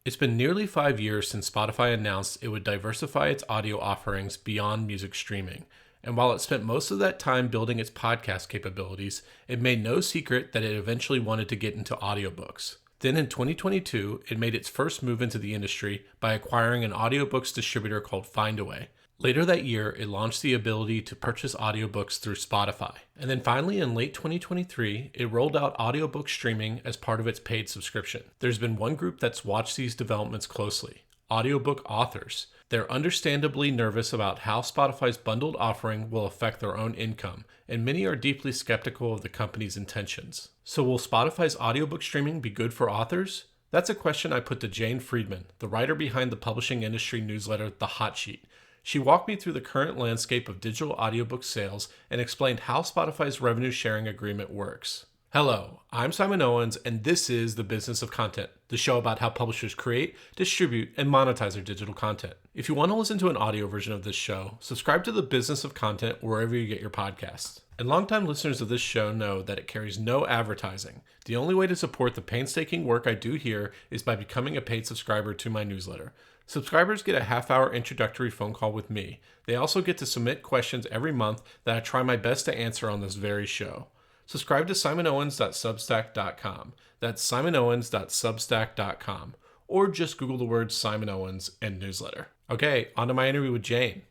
It's been nearly 5 years since Spotify announced it would diversify its audio offerings beyond music streaming. And while it spent most of that time building its podcast capabilities, it made no secret that it eventually wanted to get into audiobooks. Then in 2022, it made its first move into the industry by acquiring an audiobooks distributor called Findaway. Later that year, it launched the ability to purchase audiobooks through Spotify. And then finally, in late 2023, it rolled out audiobook streaming as part of its paid subscription. There's been one group that's watched these developments closely: audiobook authors. They're understandably nervous about how Spotify's bundled offering will affect their own income, and many are deeply skeptical of the company's intentions. So will Spotify's audiobook streaming be good for authors? That's a question I put to Jane Friedman, the writer behind the publishing industry newsletter The Hot Sheet. She walked me through the current landscape of digital audiobook sales and explained how Spotify's revenue sharing agreement works. Hello, I'm Simon Owens, and this is The Business of Content, the show about how publishers create, distribute, and monetize their digital content. If you want to listen to an audio version of this show, subscribe to The Business of Content wherever you get your podcasts. And longtime listeners of this show know that it carries no advertising. The only way to support the painstaking work I do here is by becoming a paid subscriber to my newsletter. Subscribers get a half-hour introductory phone call with me. They also get to submit questions every month that I try my best to answer on this very show. Subscribe to simonowens.substack.com. That's simonowens.substack.com. Or just Google the words Simon Owens and newsletter. Okay, on to my interview with Jane.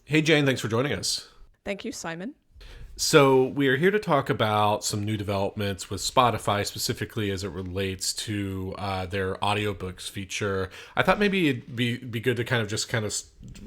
Hey Jane, thanks for joining us. Thank you, Simon. So we are here to talk about some new developments with Spotify, specifically as it relates to their audiobooks feature. I thought maybe it'd be good to kind of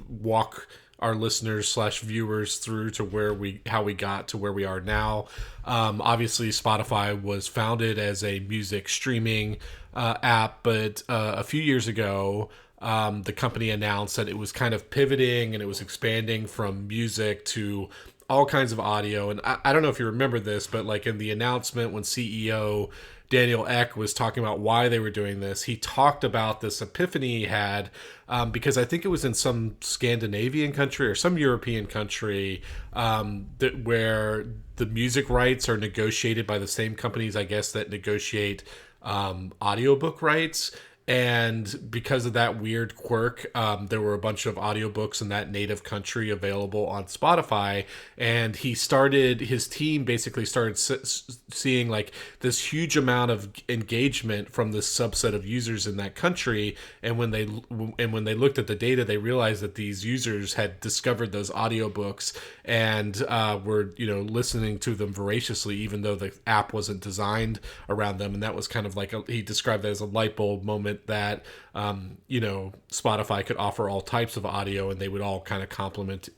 walk our listeners / viewers through to how we got to where we are now. Obviously, Spotify was founded as a music streaming app, but a few years ago, the company announced that it was kind of pivoting and it was expanding from music to all kinds of audio. And I don't know if you remember this, but like in the announcement when CEO Daniel Ek was talking about why they were doing this, he talked about this epiphany he had because I think it was in some Scandinavian country or some European country where the music rights are negotiated by the same companies, I guess, that negotiate audiobook rights. And because of that weird quirk, there were a bunch of audiobooks in that native country available on Spotify. And his team basically started seeing like this huge amount of engagement from this subset of users in that country. And when they looked at the data, they realized that these users had discovered those audiobooks and were listening to them voraciously, even though the app wasn't designed around them. And that was kind of like he described that as a light bulb moment that Spotify could offer all types of audio and they would all kind of complement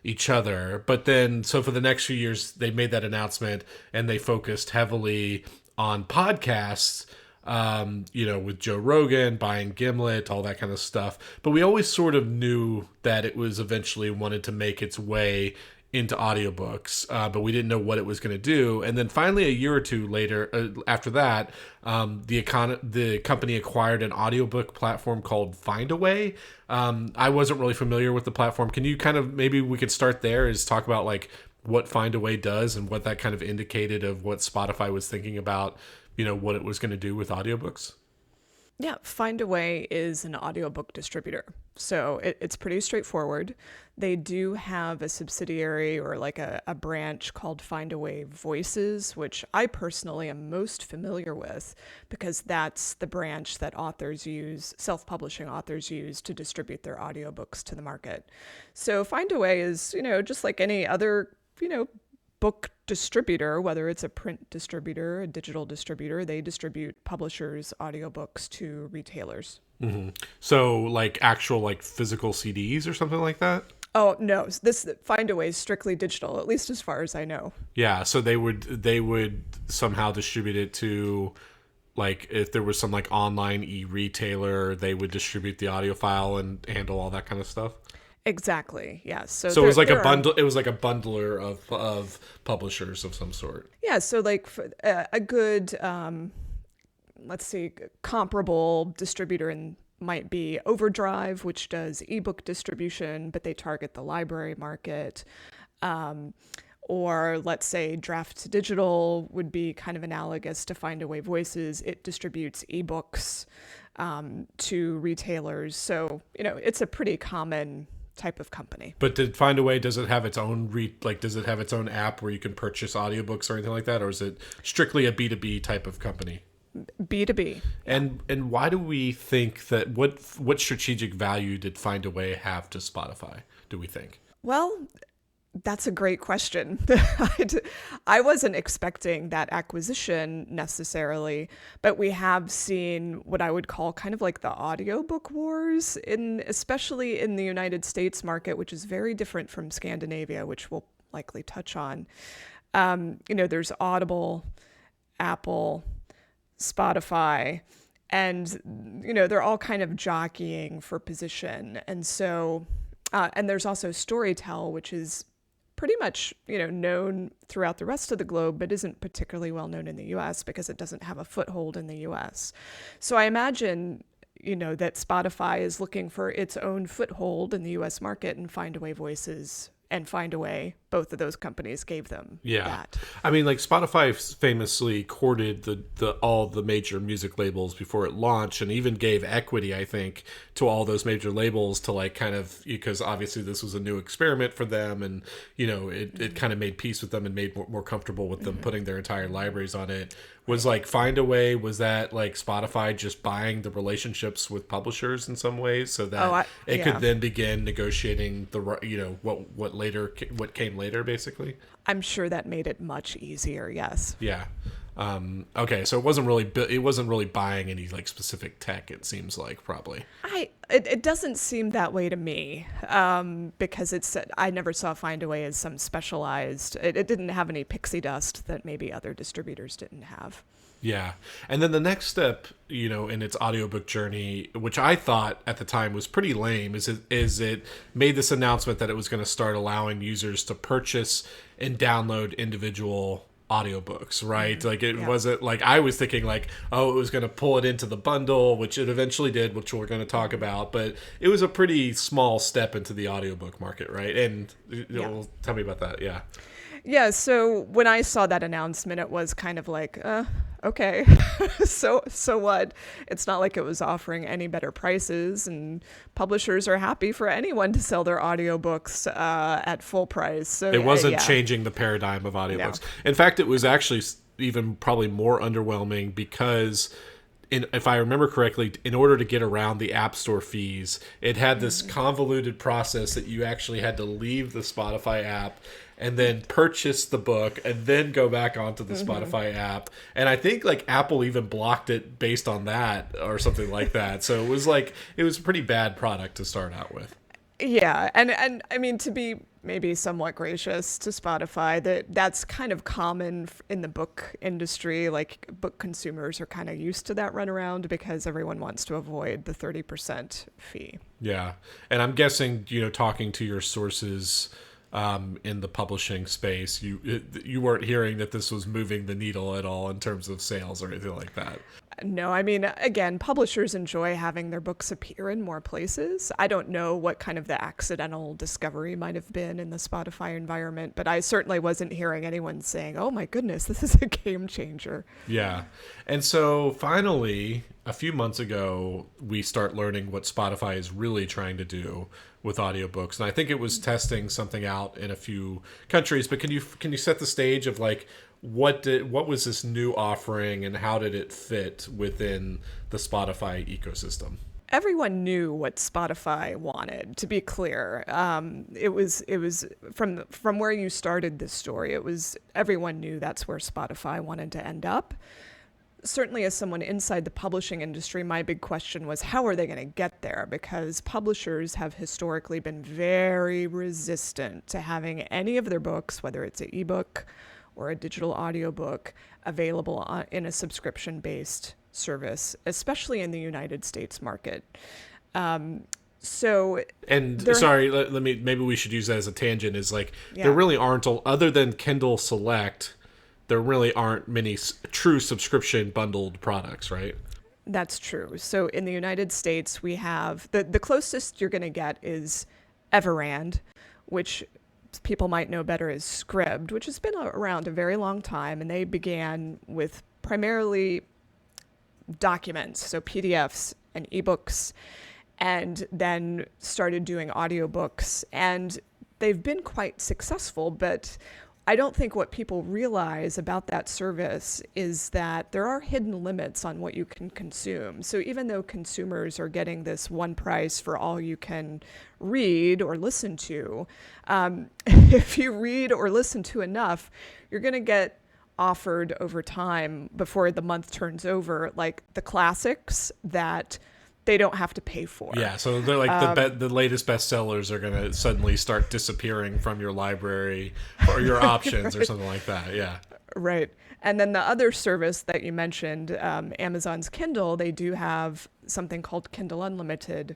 each other. But then, so for the next few years, they made that announcement and they focused heavily on podcasts, with Joe Rogan, buying Gimlet, all that kind of stuff. But we always sort of knew that it was eventually wanted to make its way into audiobooks, but we didn't know what it was going to do. And then finally, a year or two later, after that, the company acquired an audiobook platform called Findaway. I wasn't really familiar with the platform. Can you maybe we could start there, is talk about like what Findaway does and what that kind of indicated of what Spotify was thinking about, what it was going to do with audiobooks? Yeah, Findaway is an audiobook distributor. So it's pretty straightforward. They do have a subsidiary or like a branch called Findaway Voices, which I personally am most familiar with because that's the branch that self-publishing authors use to distribute their audiobooks to the market. So Findaway is, just like any other, book distributor, whether it's a print distributor, a digital distributor, they distribute publishers' audiobooks to retailers. Mm-hmm. So like actual like physical CDs or something like that? Oh, no. This Findaway is strictly digital, at least as far as I know. Yeah, so they would somehow distribute it to, like, if there was some like online e-retailer, they would distribute the audio file and handle all that kind of stuff. Exactly. Yeah. So it was like a bundle. It was like a bundler of publishers of some sort. Yeah. So like a good, let's see, comparable distributor might be Overdrive, which does ebook distribution, but they target the library market. Or let's say Draft Digital would be kind of analogous to Findaway Voices. It distributes ebooks to retailers. So, it's a pretty common type of company. But to find a way, does it have its own does it have its own app where you can purchase audiobooks or anything like that, or is it strictly a B2B type of company? B2B. And why do we think that what strategic value did Findaway have to Spotify, do we think? Well, that's a great question. I wasn't expecting that acquisition necessarily, but we have seen what I would call kind of like the audiobook wars, especially in the United States market, which is very different from Scandinavia, which we'll likely touch on. There's Audible, Apple, Spotify, and they're all kind of jockeying for position. And so and there's also Storytel, which is pretty much, known throughout the rest of the globe, but isn't particularly well known in the US because it doesn't have a foothold in the US. So I imagine, that Spotify is looking for its own foothold in the US market, and Findaway Voices and Findaway, both of those companies gave them that. I mean, like Spotify famously courted all the major music labels before it launched, and even gave equity, I think, to all those major labels to like kind of, because obviously this was a new experiment for them, and it kind of made peace with them and made more comfortable with them putting their entire libraries on it. Was like Findaway, was that like Spotify just buying the relationships with publishers in some ways so that it could then begin negotiating the what came later, basically? I'm sure that made it much easier. Yes. Yeah. Okay, so it wasn't really buying any like specific tech. It seems like probably. It doesn't seem that way to me, because I never saw Findaway as some specialized. It didn't have any pixie dust that maybe other distributors didn't have. Yeah. And then the next step, in its audiobook journey, which I thought at the time was pretty lame, is it made this announcement that it was going to start allowing users to purchase and download individual audiobooks, right? Like it wasn't like, I was thinking like, it was going to pull it into the bundle, which it eventually did, which we're going to talk about, but it was a pretty small step into the audiobook market, right? And tell me about that. Yeah, so when I saw that announcement, it was kind of like, okay, so what? It's not like it was offering any better prices, and publishers are happy for anyone to sell their audiobooks at full price. So it wasn't changing the paradigm of audiobooks. No. In fact, it was actually even probably more underwhelming because if I remember correctly, in order to get around the App Store fees, it had this convoluted process that you actually had to leave the Spotify app and then purchase the book and then go back onto the Spotify app. And I think like Apple even blocked it based on that or something like that. So it was a pretty bad product to start out with. Yeah. And I mean, to be maybe somewhat gracious to Spotify, that's kind of common in the book industry. Like book consumers are kind of used to that runaround because everyone wants to avoid the 30% fee. Yeah. And I'm guessing, talking to your sources in the publishing space, you weren't hearing that this was moving the needle at all in terms of sales or anything like that. No, I mean, again, publishers enjoy having their books appear in more places. I don't know what kind of the accidental discovery might have been in the Spotify environment, but I certainly wasn't hearing anyone saying, oh my goodness, this is a game changer. Yeah. And so finally, a few months ago, we start learning what Spotify is really trying to do with audiobooks. And I think it was testing something out in a few countries, but can you set the stage of like, what was this new offering and how did it fit within the Spotify ecosystem? Everyone knew what Spotify wanted, to be clear. It was from where you started this story, everyone knew that's where Spotify wanted to end up. Certainly as someone inside the publishing industry, my big question was, how are they going to get there? Because publishers have historically been very resistant to having any of their books, whether it's an ebook or a digital audiobook, available in a subscription-based service, especially in the United States market. Sorry, maybe we should use that as a tangent, is like, there really aren't, other than Kindle Select, there really aren't many true subscription bundled products, right? That's true. So in the United States, we have, the closest you're going to get is Everand, which people might know better as Scribd, which has been around a very long time, and they began with primarily documents, so PDFs and ebooks, and then started doing audiobooks. And they've been quite successful, but I don't think what people realize about that service is that there are hidden limits on what you can consume. So even though consumers are getting this one price for all you can read or listen to, if you read or listen to enough, you're going to get offered over time before the month turns over, like the classics that they don't have to pay for. Yeah, so they're like the latest bestsellers are going to suddenly start disappearing from your library or your options or something like that. Yeah. Right. And then the other service that you mentioned, Amazon's Kindle, they do have something called Kindle Unlimited,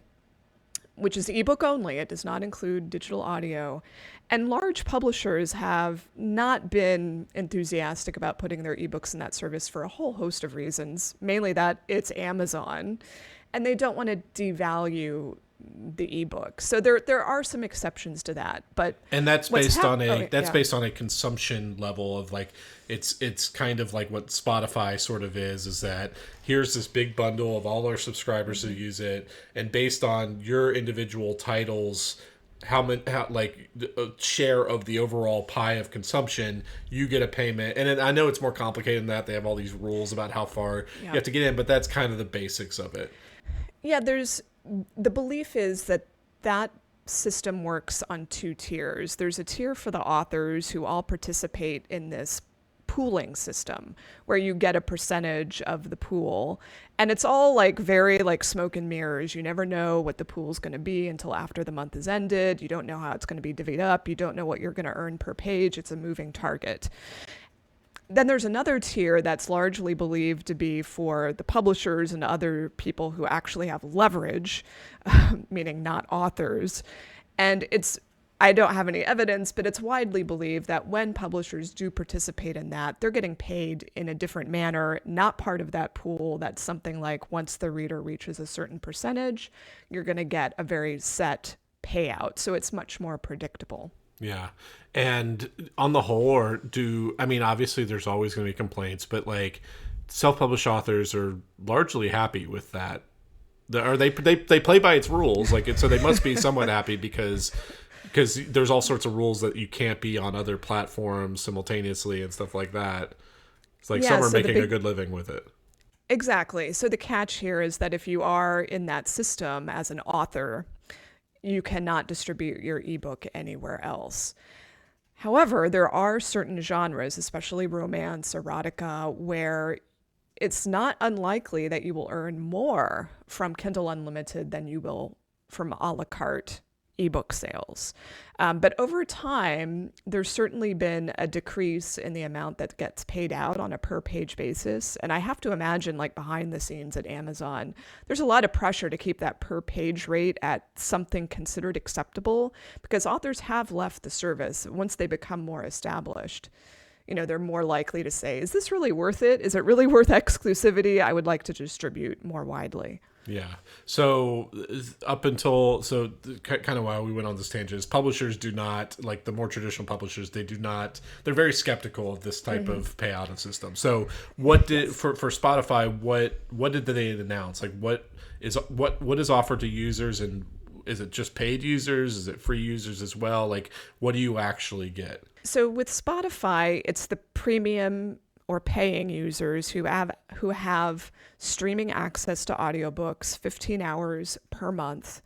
which is ebook only. It does not include digital audio. And large publishers have not been enthusiastic about putting their ebooks in that service for a whole host of reasons, mainly that it's Amazon. And they don't want to devalue the ebook. So there are some exceptions to that. And that's based on based on a consumption level of like it's kind of like what Spotify sort of is that here's this big bundle of all our subscribers who use it, and based on your individual titles, how share of the overall pie of consumption, you get a payment. And I know it's more complicated than that. They have all these rules about how far you have to get in, but that's kind of the basics of it. Yeah, the belief is that system works on two tiers. There's a tier for the authors who all participate in this pooling system where you get a percentage of the pool, and it's all like very like smoke and mirrors. You never know what the pool's going to be until after the month is ended. You don't know how it's going to be divvied up. You don't know what you're going to earn per page. It's a moving target. Then there's another tier that's largely believed to be for the publishers and other people who actually have leverage, meaning not authors. And I don't have any evidence, but it's widely believed that when publishers do participate in that, they're getting paid in a different manner, not part of that pool. That's something like once the reader reaches a certain percentage, you're going to get a very set payout. So it's much more predictable. Yeah. And on the whole, obviously there's always going to be complaints, but like self-published authors are largely happy with that. They play by its rules, so they must be somewhat happy because there's all sorts of rules that you can't be on other platforms simultaneously and stuff like that. It's like some are making a good living with it. Exactly. So the catch here is that if you are in that system as an author, you cannot distribute your ebook anywhere else. However, there are certain genres, especially romance, erotica, where it's not unlikely that you will earn more from Kindle Unlimited than you will from a la carte ebook sales. But over time, there's certainly been a decrease in the amount that gets paid out on a per page basis. And I have to imagine, like behind the scenes at Amazon, there's a lot of pressure to keep that per page rate at something considered acceptable, because authors have left the service once they become more established. They're more likely to say, is this really worth it? Is it really worth exclusivity? I would like to distribute more widely. Yeah. So kind of why we went on this tangent is publishers do not, like the more traditional publishers, they're very skeptical of this type of payout system. So what did, for Spotify, what did they announce? Like what is offered to users, and is it just paid users? Is it free users as well? Like what do you actually get? So with Spotify, it's the premium or paying users who have streaming access to audiobooks 15 hours per month.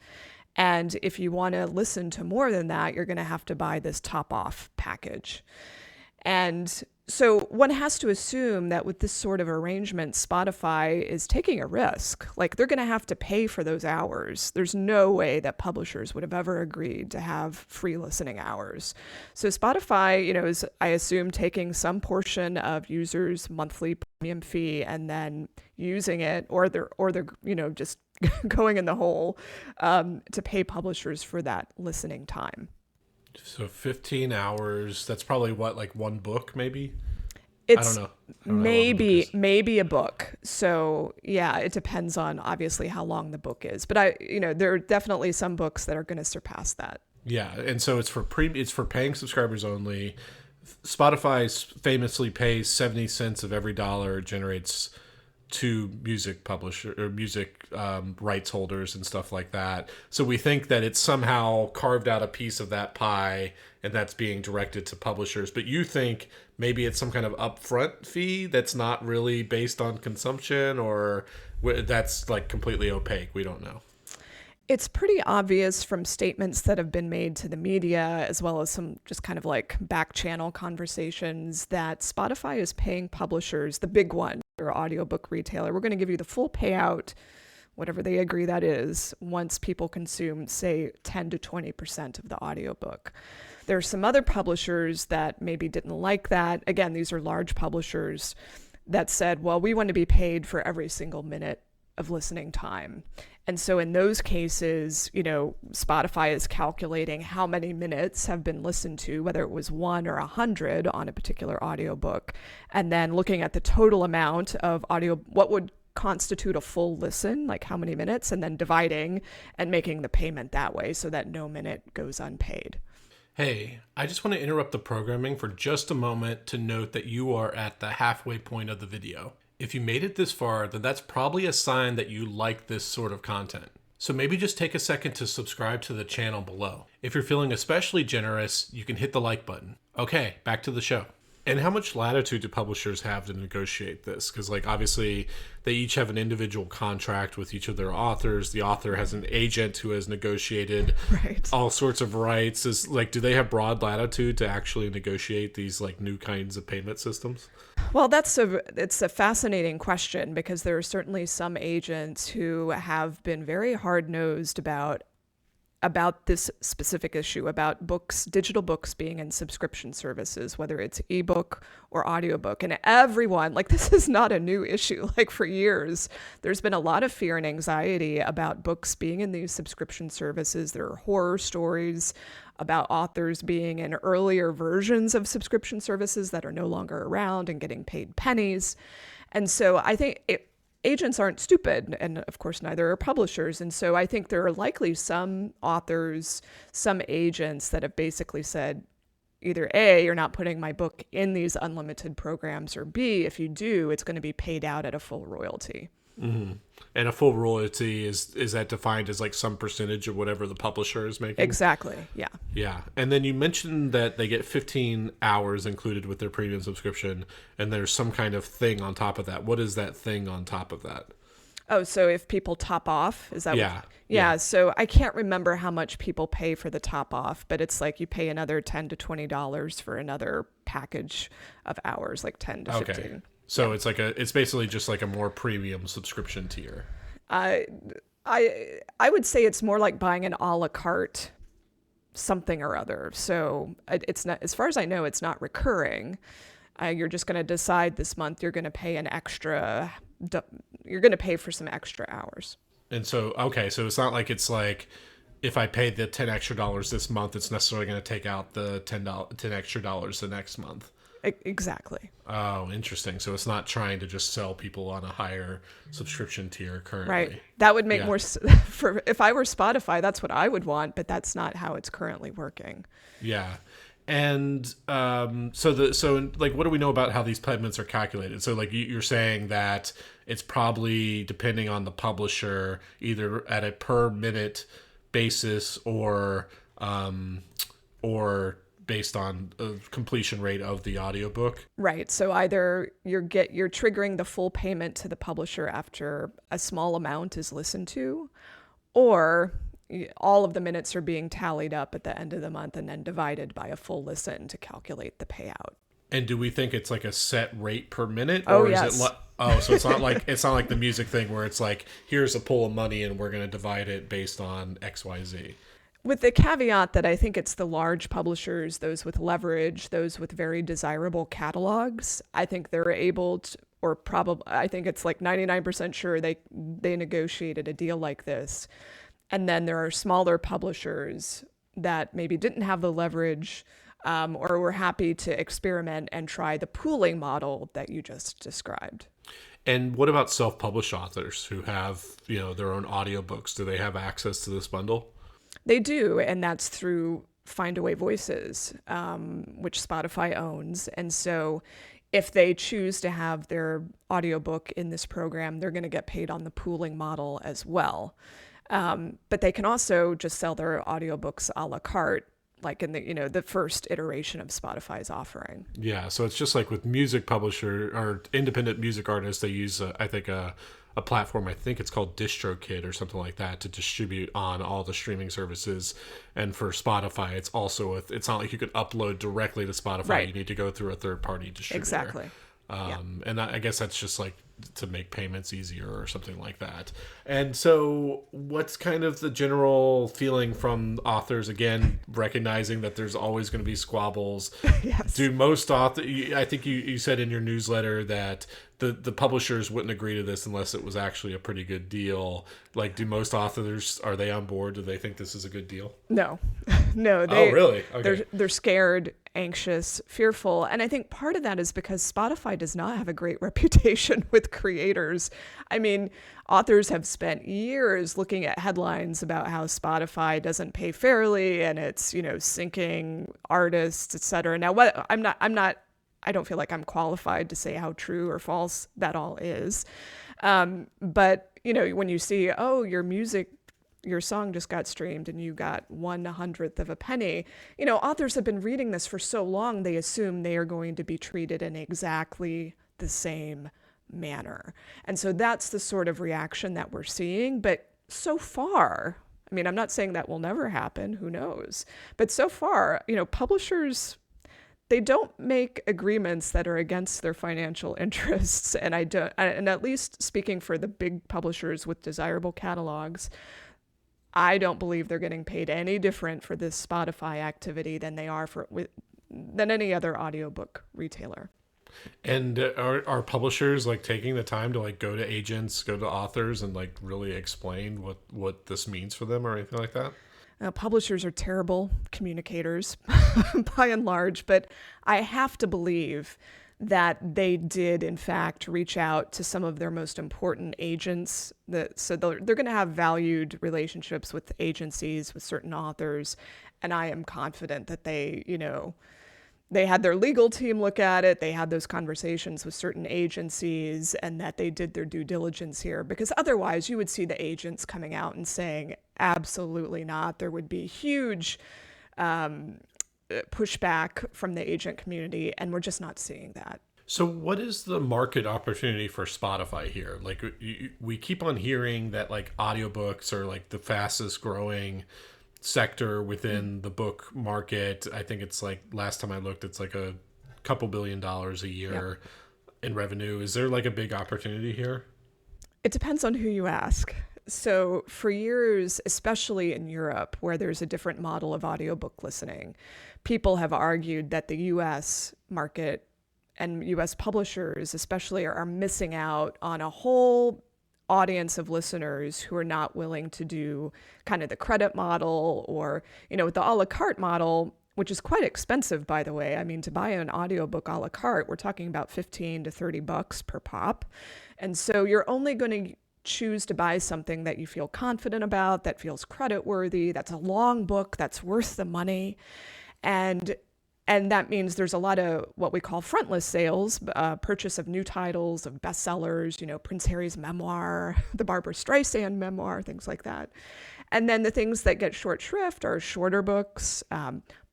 And if you want to listen to more than that, you're going to have to buy this top off package. And so one has to assume that with this sort of arrangement, Spotify is taking a risk. Like they're going to have to pay for those hours. There's no way that publishers would have ever agreed to have free listening hours. So Spotify, is, I assume, taking some portion of users' monthly premium fee and then using it, or they're just going in the hole to pay publishers for that listening time. So 15 hours, that's probably what, like one book maybe? It's I don't know maybe a book. So yeah, it depends on obviously how long the book is. But there are definitely some books that are going to surpass that. Yeah, and so it's for paying subscribers only. Spotify famously pays 70 cents of every dollar it generates to music publisher or music rights holders and stuff like that. So we think that it's somehow carved out a piece of that pie and that's being directed to publishers. But you think maybe it's some kind of upfront fee that's not really based on consumption, or that's like completely opaque. We don't know. It's pretty obvious from statements that have been made to the media, as well as some just kind of like back channel conversations, that Spotify is paying publishers, the big one, or audiobook retailer, we're going to give you the full payout, whatever they agree that is, once people consume, say, 10 to 20% of the audiobook. There are some other publishers that maybe didn't like that. Again, these are large publishers that said, well, we want to be paid for every single minute of listening time. And so in those cases, Spotify is calculating how many minutes have been listened to, whether it was 1 or 100 on a particular audiobook, and then looking at the total amount of audio, what would constitute a full listen, like how many minutes, and then dividing and making the payment that way so that no minute goes unpaid. Hey, I just want to interrupt the programming for just a moment to note that you are at the halfway point of the video. If you made it this far, then that's probably a sign that you like this sort of content. So maybe just take a second to subscribe to the channel below. If you're feeling especially generous, you can hit the like button. Okay, back to the show. And how much latitude do publishers have to negotiate this? Because obviously they each have an individual contract with each of their authors. The author has an agent who has negotiated all sorts of rights. Do they have broad latitude to actually negotiate these new kinds of payment systems? Well, it's a fascinating question, because there are certainly some agents who have been very hard-nosed about this specific issue, about digital books being in subscription services, whether it's ebook or audiobook. And everyone, this is not a new issue. For years, there's been a lot of fear and anxiety about books being in these subscription services. There are horror stories about authors being in earlier versions of subscription services that are no longer around and getting paid pennies. And so I think agents aren't stupid, and of course neither are publishers. And so I think there are likely some authors, some agents that have basically said, either A, you're not putting my book in these unlimited programs, or B, if you do, it's going to be paid out at a full royalty. Mm-hmm. And a full royalty is that defined as some percentage of whatever the publisher is making? Exactly. Yeah. Yeah. And then you mentioned that they get 15 hours included with their premium subscription, and there's some kind of thing on top of that. What is that thing on top of that? Oh, so if people top off, is that yeah. Yeah. So I can't remember how much people pay for the top off, but it's you pay another $10 to $20 for another package of hours, 10 to 15. Okay. So yeah. It's basically just a more premium subscription tier. I would say it's more like buying an a la carte something or other. So it's not, as far as I know, it's not recurring. You're just going to decide this month you're going to pay you're going to pay for some extra hours. And so, okay, so it's not it's if I pay the $10 extra this month, it's necessarily going to take out the $10 extra the next month. Exactly. Oh, interesting. So it's not trying to just sell people on a higher subscription tier currently. Right. That would make more if I were Spotify, that's what I would want, but that's not how it's currently working. Yeah. And so what do we know about how these payments are calculated? So you're saying that it's probably depending on the publisher, either at a per minute basis or based on a completion rate of the audiobook. Right. So either you're triggering the full payment to the publisher after a small amount is listened to, or all of the minutes are being tallied up at the end of the month and then divided by a full listen to calculate the payout. And do we think it's a set rate per minute, or is yes. it so it's not like the music thing where it's here's a pool of money and we're going to divide it based on XYZ? With the caveat that I think it's the large publishers, those with leverage, those with very desirable catalogs, I think they're able to, or probably, I think it's 99% sure they negotiated a deal like this. And then there are smaller publishers that maybe didn't have the leverage, or were happy to experiment and try the pooling model that you just described. And what about self-published authors who have, their own audiobooks? Do they have access to this bundle? They do, and that's through Findaway Voices, which Spotify owns. And so if they choose to have their audiobook in this program, they're going to get paid on the pooling model as well. But they can also just sell their audiobooks a la carte, like in the first iteration of Spotify's offering. Yeah, so it's just like with music publisher or independent music artists, they use I think a platform, I think it's called DistroKid or something like that, to distribute on all the streaming services. And for Spotify, it's also it's not like you could upload directly to Spotify. Right. You need to go through a third party distributor. Exactly. And I guess that's just like to make payments easier or something like that. And so what's kind of the general feeling from authors, again, recognizing that there's always going to be squabbles? Yes. Do most authors, I think you said in your newsletter that the publishers wouldn't agree to this unless it was actually a pretty good deal. Like, do most authors, are they on board? Do they think this is a good deal? No. No. Oh, really? Okay. They're scared, anxious, fearful. And I think part of that is because Spotify does not have a great reputation with creators. I mean, authors have spent years looking at headlines about how Spotify doesn't pay fairly and it's, sinking artists, et cetera. Now, I don't feel like I'm qualified to say how true or false that all is. But, when you see, your song just got streamed and you got 1/100th of a penny. Authors have been reading this for so long, they assume they are going to be treated in exactly the same manner. And so that's the sort of reaction that we're seeing. But so far, I mean, I'm not saying that will never happen, who knows? But so far, publishers, they don't make agreements that are against their financial interests. And and at least speaking for the big publishers with desirable catalogs, I don't believe they're getting paid any different for this Spotify activity than they are than any other audiobook retailer. And are publishers like taking the time to like go to agents, go to authors, and like really explain what this means for them or anything like that? Publishers are terrible communicators by and large, but I have to believe that they did, in fact, reach out to some of their most important agents. So they're going to have valued relationships with agencies, with certain authors, and I am confident that they had their legal team look at it, they had those conversations with certain agencies, and that they did their due diligence here. Because otherwise, you would see the agents coming out and saying, absolutely not. There would be huge pushback from the agent community, and we're just not seeing that. So what is the market opportunity for Spotify here? Like, we keep on hearing that like audiobooks are like the fastest growing sector within the book market. I think it's like, last time I looked, it's like a couple $1 billion a year in revenue. Is there like a big opportunity here? It depends on who you ask. So for years, especially in Europe, where there's a different model of audiobook listening, people have argued that the US market and US publishers especially are missing out on a whole audience of listeners who are not willing to do kind of the credit model or, with the a la carte model, which is quite expensive, by the way. I mean, to buy an audiobook a la carte, we're talking about $15 to $30 per pop. And so you're only going to choose to buy something that you feel confident about, that feels credit worthy, that's a long book, that's worth the money. And that means there's a lot of what we call frontlist sales, purchase of new titles, of bestsellers, Prince Harry's memoir, the Barbara Streisand memoir, things like that. And then the things that get short shrift are shorter books,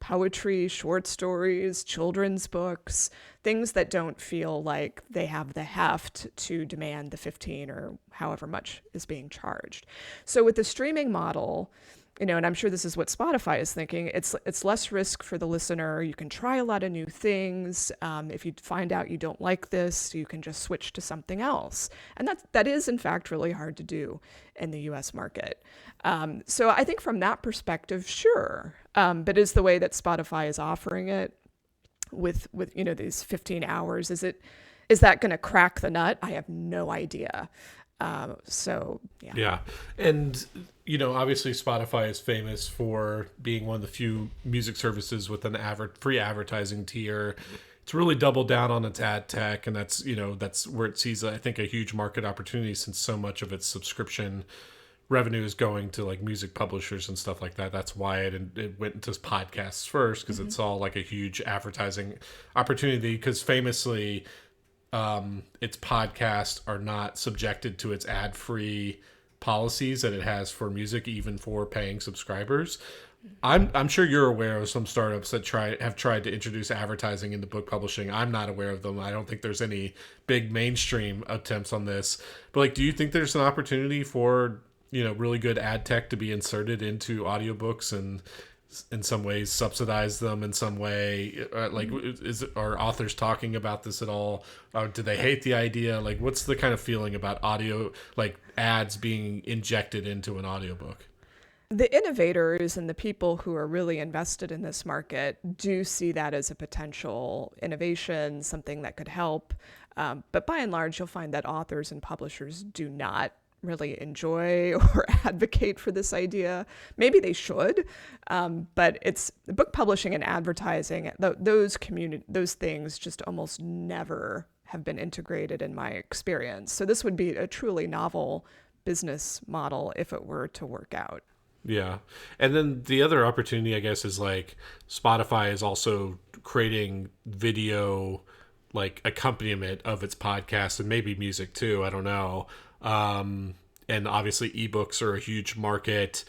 poetry, short stories, children's books, things that don't feel like they have the heft to demand the 15 or however much is being charged. So with the streaming model, and I'm sure this is what Spotify is thinking, it's less risk for the listener. You can try a lot of new things. If you find out you don't like this, you can just switch to something else. And that is, in fact, really hard to do in the U.S. market. So I think from that perspective, sure. But is the way that Spotify is offering it with these 15 hours, is that going to crack the nut? I have no idea. Yeah. And, obviously Spotify is famous for being one of the few music services with an free advertising tier. It's really doubled down on its ad tech. And that's where it sees, I think, a huge market opportunity, since so much of its subscription revenue is going to like music publishers and stuff like that. That's why it went into podcasts first, because it saw like a huge advertising opportunity. Because famously, its podcasts are not subjected to its ad-free policies that it has for music, even for paying subscribers. I'm sure you're aware of some startups that have tried to introduce advertising into book publishing. I'm not aware of them. I don't think there's any big mainstream attempts on this. But like, do you think there's an opportunity for, really good ad tech to be inserted into audiobooks and in some ways subsidize them in some way? Are authors talking about this at all? Or do they hate the idea? Like, what's the kind of feeling about audio, like ads being injected into an audiobook? The innovators and the people who are really invested in this market do see that as a potential innovation, something that could help. But by and large, you'll find that authors and publishers do not really enjoy or advocate for this idea. Maybe they should, but it's book publishing and advertising. Those things just almost never have been integrated in my experience. So this would be a truly novel business model if it were to work out. Yeah. And then the other opportunity, I guess, is like Spotify is also creating video like accompaniment of its podcast, and maybe music too. I don't know. And obviously ebooks are a huge market.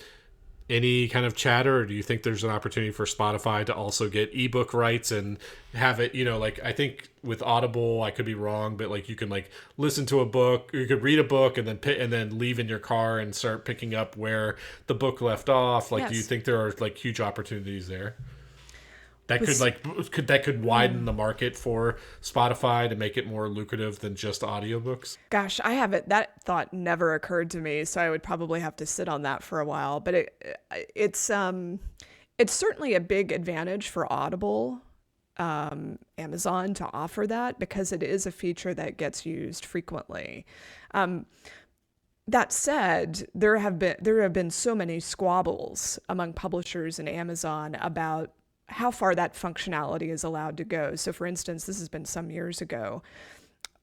Any kind of chatter, or do you think there's an opportunity for Spotify to also get ebook rights and have it, like I think with Audible, I could be wrong, but like you can like listen to a book, or you could read a book and then leave in your car and start picking up where the book left off. Like, Do you think there are like huge opportunities there? That could widen the market for Spotify to make it more lucrative than just audiobooks. Gosh, that thought never occurred to me, so I would probably have to sit on that for a while. But it's certainly a big advantage for Audible, Amazon, to offer that, because it is a feature that gets used frequently. That said, there have been so many squabbles among publishers and Amazon about how far that functionality is allowed to go. So for instance, this has been some years ago,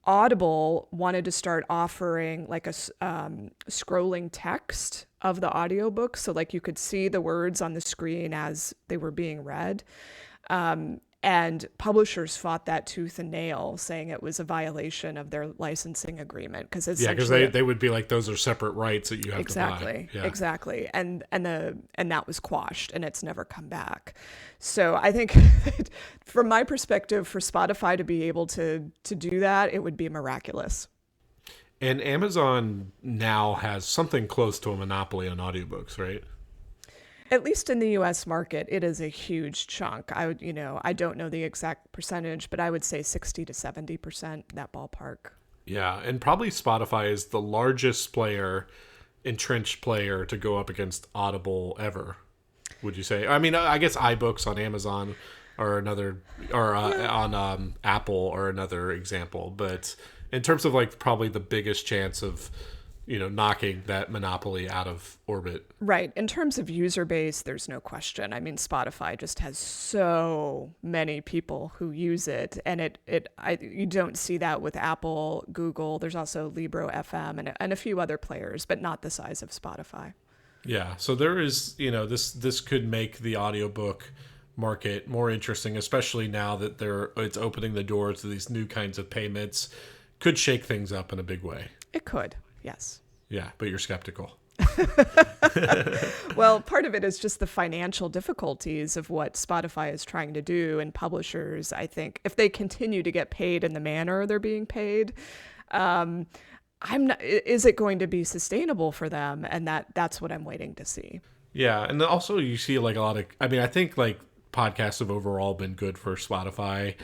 Audible wanted to start offering like a scrolling text of the audiobook. So like you could see the words on the screen as they were being read. And publishers fought that tooth and nail, saying it was a violation of their licensing agreement. Because they would be like, those are separate rights that you have to buy. Exactly. And that was quashed, and it's never come back. So I think from my perspective, for Spotify to be able to do that, it would be miraculous. And Amazon now has something close to a monopoly on audiobooks, right? At least in the U.S. market, it is a huge chunk. I don't know the exact percentage, but I would say 60 to 70%, that ballpark. Yeah, and probably Spotify is the largest entrenched player to go up against Audible ever. Would you say? I mean, I guess iBooks on Amazon are another, or on Apple are another example. But in terms of like probably the biggest chance of knocking that monopoly out of orbit. Right. In terms of user base, there's no question. I mean, Spotify just has so many people who use it, and you don't see that with Apple, Google. There's also Libro FM and a few other players, but not the size of Spotify. Yeah. So there is, this could make the audiobook market more interesting, especially now that it's opening the door to these new kinds of payments. Could shake things up in a big way. It could. Yes. Yeah, but you're skeptical. Well, part of it is just the financial difficulties of what Spotify is trying to do, and publishers, I think, if they continue to get paid in the manner they're being paid, is it going to be sustainable for them? And that's what I'm waiting to see. Yeah, and also you see like I think like podcasts have overall been good for Spotify.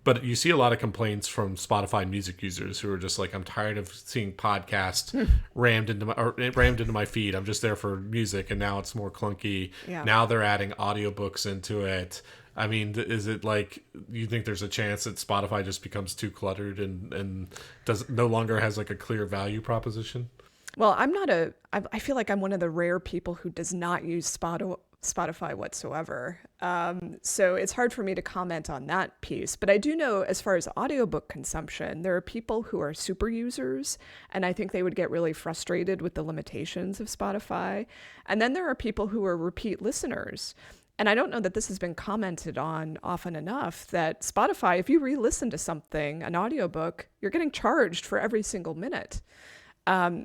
But you see a lot of complaints from Spotify music users who are just like, I'm tired of seeing podcasts rammed into my feed. I'm just there for music, and now it's more clunky. Yeah. Now they're adding audiobooks into it. I mean, is it like, you think there's a chance that Spotify just becomes too cluttered and no longer has like a clear value proposition? Well, I feel like I'm one of the rare people who does not use Spotify whatsoever. So it's hard for me to comment on that piece. But I do know, as far as audiobook consumption, there are people who are super users, and I think they would get really frustrated with the limitations of Spotify. And then there are people who are repeat listeners. And I don't know that this has been commented on often enough, that Spotify, if you re-listen to something, an audiobook, you're getting charged for every single minute.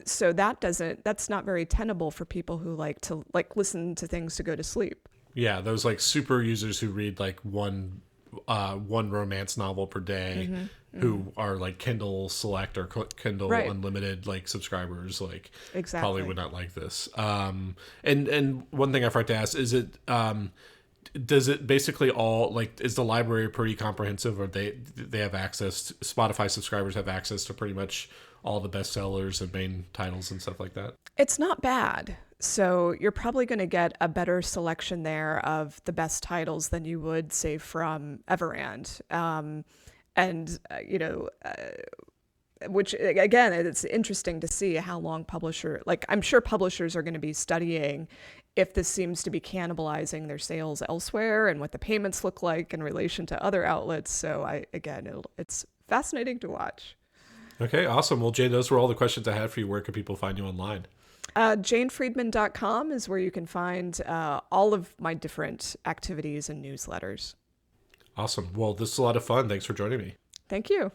So that's not very tenable for people who like to listen to things to go to sleep. Yeah, those like super users who read like one romance novel per day, who are like Kindle Select or Kindle Right. Unlimited like subscribers, like Exactly. probably would not like this. And one thing I forgot to ask is does it basically all, like, is the library pretty comprehensive, or they have access Spotify subscribers have access to pretty much all the bestsellers and main titles and stuff like that? It's not bad. So you're probably going to get a better selection there of the best titles than you would, say, from Everand. Which again, it's interesting to see how long I'm sure publishers are going to be studying if this seems to be cannibalizing their sales elsewhere and what the payments look like in relation to other outlets. So it's fascinating to watch. Okay, awesome. Well, Jane, those were all the questions I had for you. Where can people find you online? JaneFriedman.com is where you can find all of my different activities and newsletters. Awesome. Well, this is a lot of fun. Thanks for joining me. Thank you.